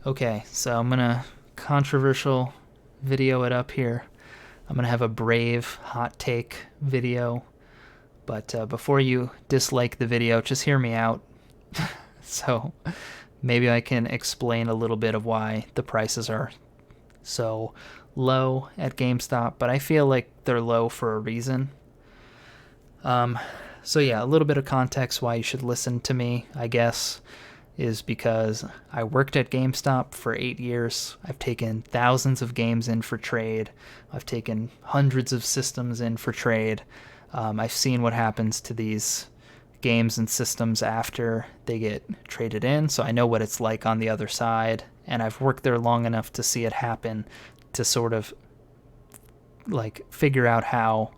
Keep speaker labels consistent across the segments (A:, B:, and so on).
A: Okay, so I'm gonna controversial video it up here. I'm gonna have a brave hot take video, but before you dislike the video, just hear me out. So maybe I can explain a little bit of why the prices are so low at GameStop, but I feel like they're low for a reason. Um, so yeah, a little bit of context why you should listen to me, I guess, is because I worked at GameStop for 8 years. I've taken thousands of games in for trade. I've taken hundreds of systems in for trade. I've seen what happens to these games and systems after they get traded in, so I know what it's like on the other side. And I've worked there long enough to see it happen to sort of like figure out how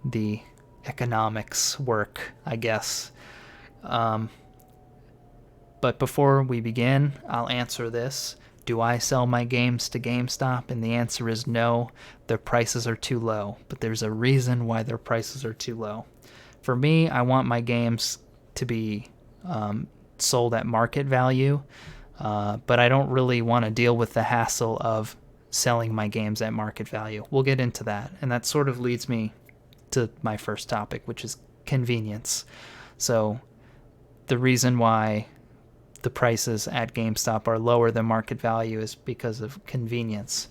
A: the economics work, I guess. Um, But before we begin, I'll answer this. Do I sell my games to GameStop? And the answer is no. Their prices are too low. But there's a reason why their prices are too low. For me, I want my games to be sold at market value. But I don't really want to deal with the hassle of selling my games at market value. We'll get into that. And that sort of leads me to my first topic, which is convenience. So the reason why the prices at GameStop are lower than market value is because of convenience.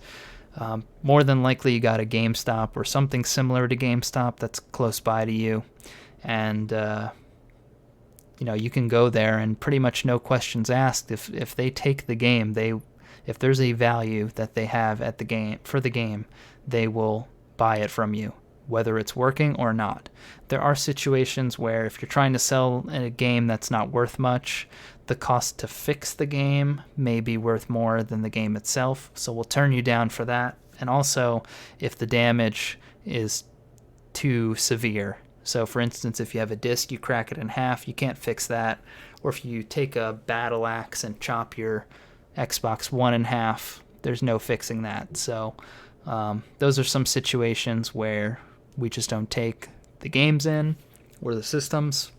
A: More than likely, you got a GameStop or something similar to GameStop that's close by to you, and you can go there and pretty much no questions asked. If they take the game, if there's a value that they have at the game for the game, they will buy it from you, whether it's working or not. There are situations where if you're trying to sell a game that's not worth much, the cost to fix the game may be worth more than the game itself, so we'll turn you down for that. And also, if the damage is too severe. So for instance, if you have a disc, you crack it in half, you can't fix that. Or if you take a battle axe and chop your Xbox One in half, there's no fixing that. So those are some situations where we just don't take the games in or the systems.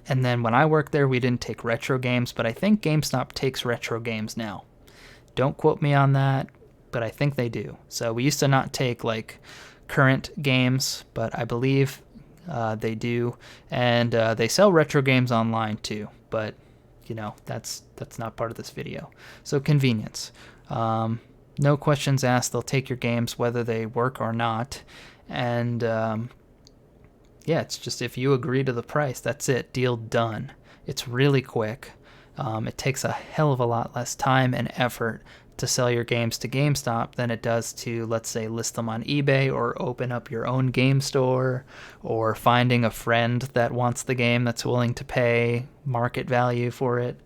A: And then when I worked there, we didn't take retro games, but I think GameStop takes retro games now. Don't quote me on that, but I think they do. So we used to not take like current games, but I believe they do. And they sell retro games online too, but that's not part of this video. So convenience. No questions asked. They'll take your games whether they work or not. And yeah, it's just if you agree to the price, that's it. Deal done. It's really quick. It takes a hell of a lot less time and effort to sell your games to GameStop than it does to, let's say, list them on eBay or open up your own game store or finding a friend that wants the game that's willing to pay market value for it.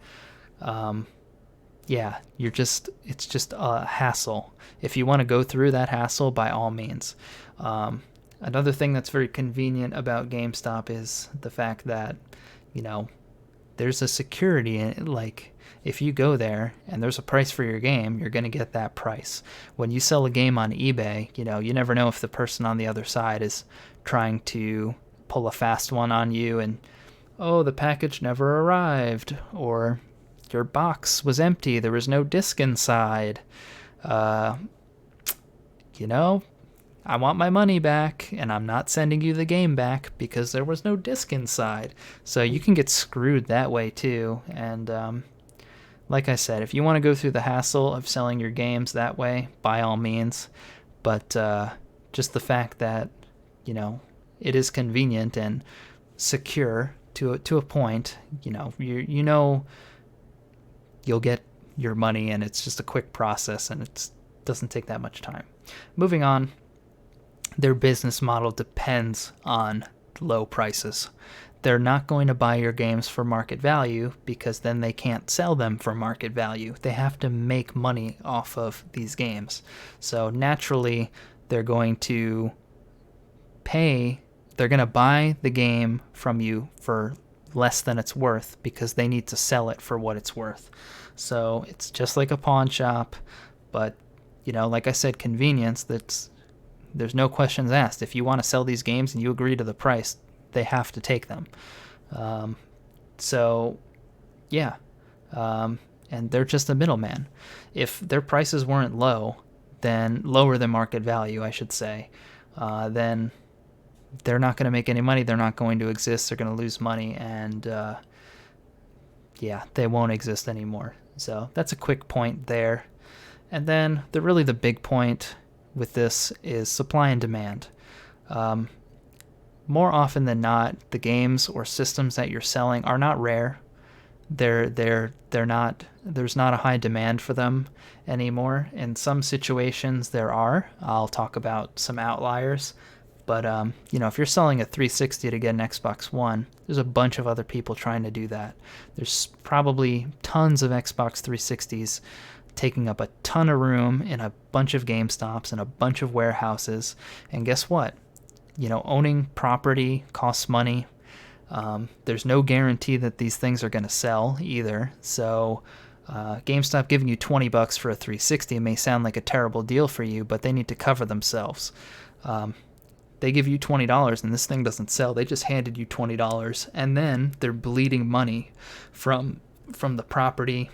A: Yeah, it's just a hassle. If you want to go through that hassle, by all means. Another thing that's very convenient about GameStop is the fact that, there's a security in it. Like, if you go there and there's a price for your game, you're going to get that price. When you sell a game on eBay, you never know if the person on the other side is trying to pull a fast one on you and, oh, the package never arrived, or your box was empty, there was no disc inside. I want my money back, and I'm not sending you the game back because there was no disc inside. So you can get screwed that way too. And like I said, if you want to go through the hassle of selling your games that way, by all means. But just the fact that, it is convenient and secure to a point, you'll get your money, and it's just a quick process, and it doesn't take that much time. Moving on. Their business model depends on low prices. They're not going to buy your games for market value because then they can't sell them for market value. They have to make money off of these games. So naturally, they're going to buy the game from you for less than it's worth because they need to sell it for what it's worth. So it's just like a pawn shop, but like I said, convenience, there's no questions asked. If you want to sell these games and you agree to the price, they have to take them. So, yeah. and they're just a middleman. If their prices weren't low, then lower than market value, I should say, then they're not going to make any money. They're not going to exist. They're going to lose money, and yeah, they won't exist anymore. So that's a quick point there. And then really the big point with this is supply and demand. More often than not, the games or systems that you're selling are not rare. They're not. There's not a high demand for them anymore. In some situations, there are. I'll talk about some outliers. But if you're selling a 360 to get an Xbox One, there's a bunch of other people trying to do that. There's probably tons of Xbox 360s taking up a ton of room in a bunch of GameStops and a bunch of warehouses. And guess what? Owning property costs money. There's no guarantee that these things are going to sell either. So GameStop giving you $20 for a 360 may sound like a terrible deal for you, but they need to cover themselves. They give you $20 and this thing doesn't sell. They just handed you $20, and then they're bleeding money from the property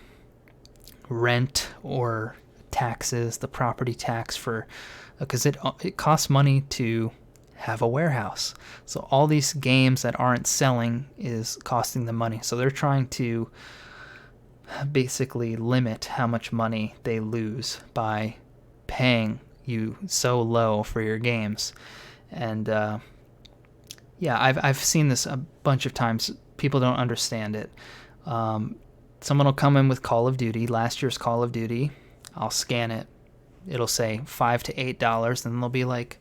A: rent or taxes, the property tax because it costs money to have a warehouse. So all these games that aren't selling is costing them money. So they're trying to basically limit how much money they lose by paying you so low for your games. And yeah, I've seen this a bunch of times. People don't understand it. Someone will come in with Call of Duty, last year's Call of Duty. I'll scan it. It'll say $5 to $8, and they'll be like,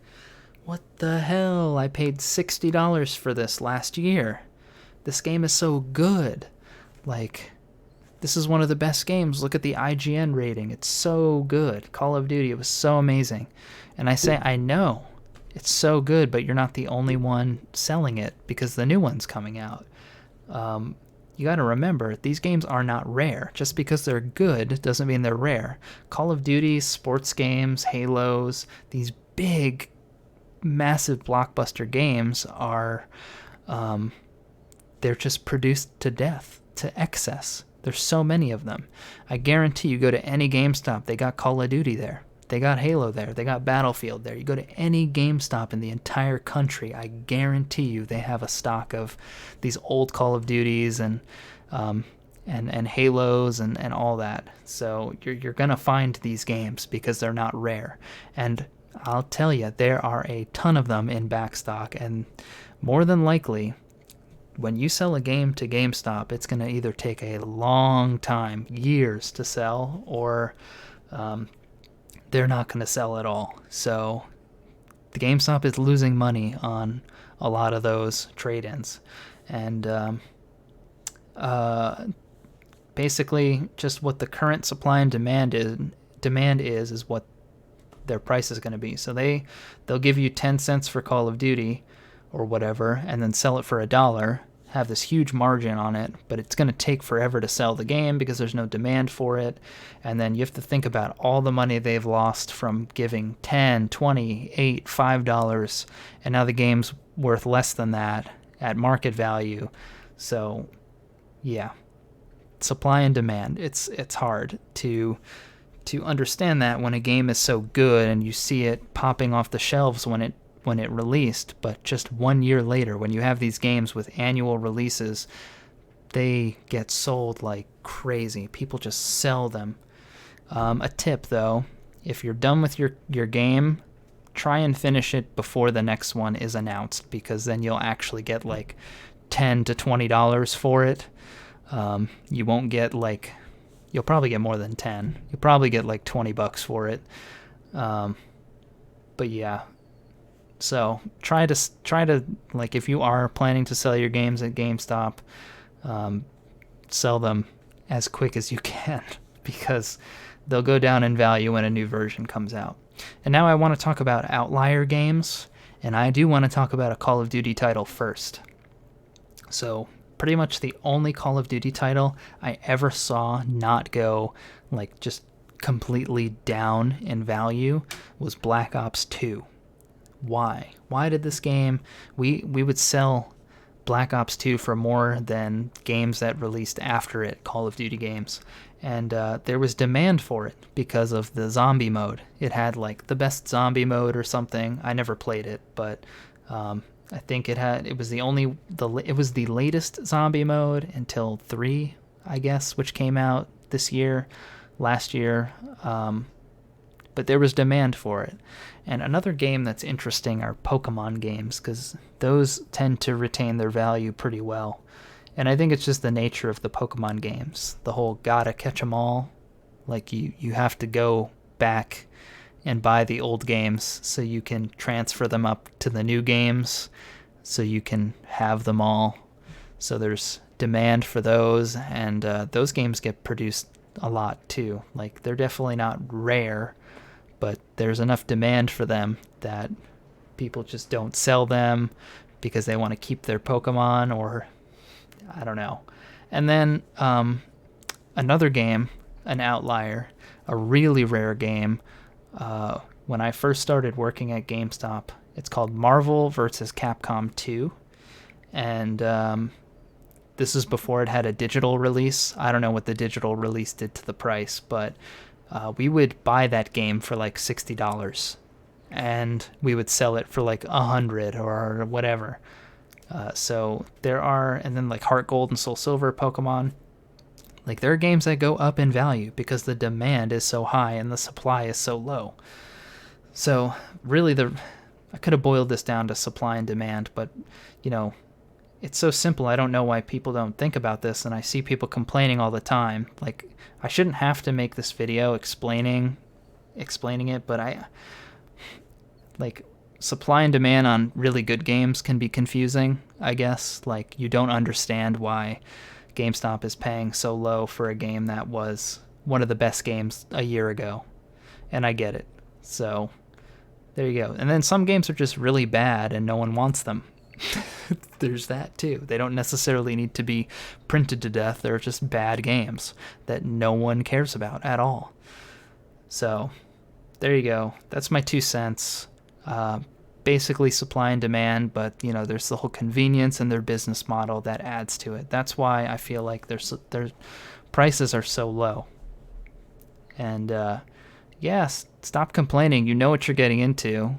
A: "What the hell? I paid $60 for this last year. This game is so good. Like, this is one of the best games. Look at the IGN rating. It's so good. Call of Duty, it was so amazing." And I say, I know. It's so good, but you're not the only one selling it because the new one's coming out. You got to remember, these games are not rare. Just because they're good doesn't mean they're rare. Call of Duty, sports games, Halos, these big, massive blockbuster games are, they're just produced to death, to excess. There's so many of them. I guarantee you go to any GameStop, they got Call of Duty there. They got Halo there. They got Battlefield there. You go to any GameStop in the entire country, I guarantee you they have a stock of these old Call of Duties and Halos and all that. So you're gonna find these games because they're not rare. And I'll tell you, there are a ton of them in backstock, and more than likely, when you sell a game to GameStop, it's gonna either take a long time, years to sell, or they're not going to sell at all. So the GameStop is losing money on a lot of those trade-ins. And basically just what the current supply and demand is what their price is going to be. So they'll give you 10 cents for Call of Duty or whatever and then sell it for $1, have this huge margin on it, but it's going to take forever to sell the game because there's no demand for it. And then you have to think about all the money they've lost from giving 10, 20, 8, $5, and now the game's worth less than that at market value. So yeah, supply and demand. It's hard to understand that when a game is so good and you see it popping off the shelves when it released, but just 1 year later, when you have these games with annual releases, they get sold like crazy. People just sell them. A tip though, if you're done with your game, try and finish it before the next one is announced, because then you'll actually get like $10 to $20 for it. You won't get you'll probably get more than 10. You'll probably get like $20 for it. But yeah. So try to like, if you are planning to sell your games at GameStop, sell them as quick as you can, because they'll go down in value when a new version comes out. And now I want to talk about outlier games, and I do want to talk about a Call of Duty title first. So pretty much the only Call of Duty title I ever saw not go like just completely down in value was Black Ops 2. Why did this game, we would sell Black Ops 2 for more than games that released after it, Call of Duty games. And there was demand for it because of the zombie mode. It had like the best zombie mode or something. I never played it, but I think it was the latest zombie mode until 3, I guess, which came out last year. But there was demand for it. And another game that's interesting are Pokemon games, because those tend to retain their value pretty well. And I think it's just the nature of the Pokemon games. The whole gotta catch 'em all. Like you have to go back and buy the old games so you can transfer them up to the new games so you can have them all. So there's demand for those, and those games get produced a lot too. Like, they're definitely not rare, but there's enough demand for them that people just don't sell them because they want to keep their Pokemon, or I don't know. And then another game, an outlier, a really rare game. When I first started working at GameStop, it's called Marvel vs. Capcom 2. And this is before it had a digital release. I don't know what the digital release did to the price, but we would buy that game for like $60, and we would sell it for like $100 or whatever. So there are, and then like Heart Gold and Soul Silver Pokemon, like there are games that go up in value because the demand is so high and the supply is so low. So really, I could have boiled this down to supply and demand, but it's so simple. I don't know why people don't think about this, and I see people complaining all the time. Like, I shouldn't have to make this video explaining it, but supply and demand on really good games can be confusing, I guess. Like, you don't understand why GameStop is paying so low for a game that was one of the best games a year ago, and I get it. So there you go. And then some games are just really bad and no one wants them. There's that too. They don't necessarily need to be printed to death. They're just bad games that no one cares about at all. So there you go. That's my 2 cents. Basically supply and demand, but there's the whole convenience and their business model that adds to it. That's why I feel like their prices are so low. And stop complaining. You know what you're getting into.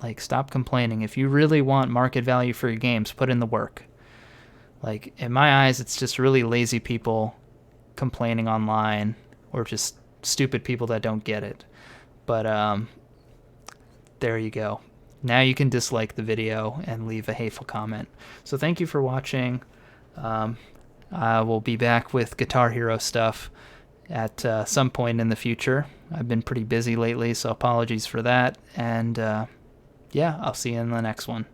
A: Like, stop complaining. If you really want market value for your games, put in the work. Like, in my eyes, it's just really lazy people complaining online, or just stupid people that don't get it. But there you go. Now you can dislike the video and leave a hateful comment. So thank you for watching. I will be back with Guitar Hero stuff at some point in the future. I've been pretty busy lately, so apologies for that. And I'll see you in the next one.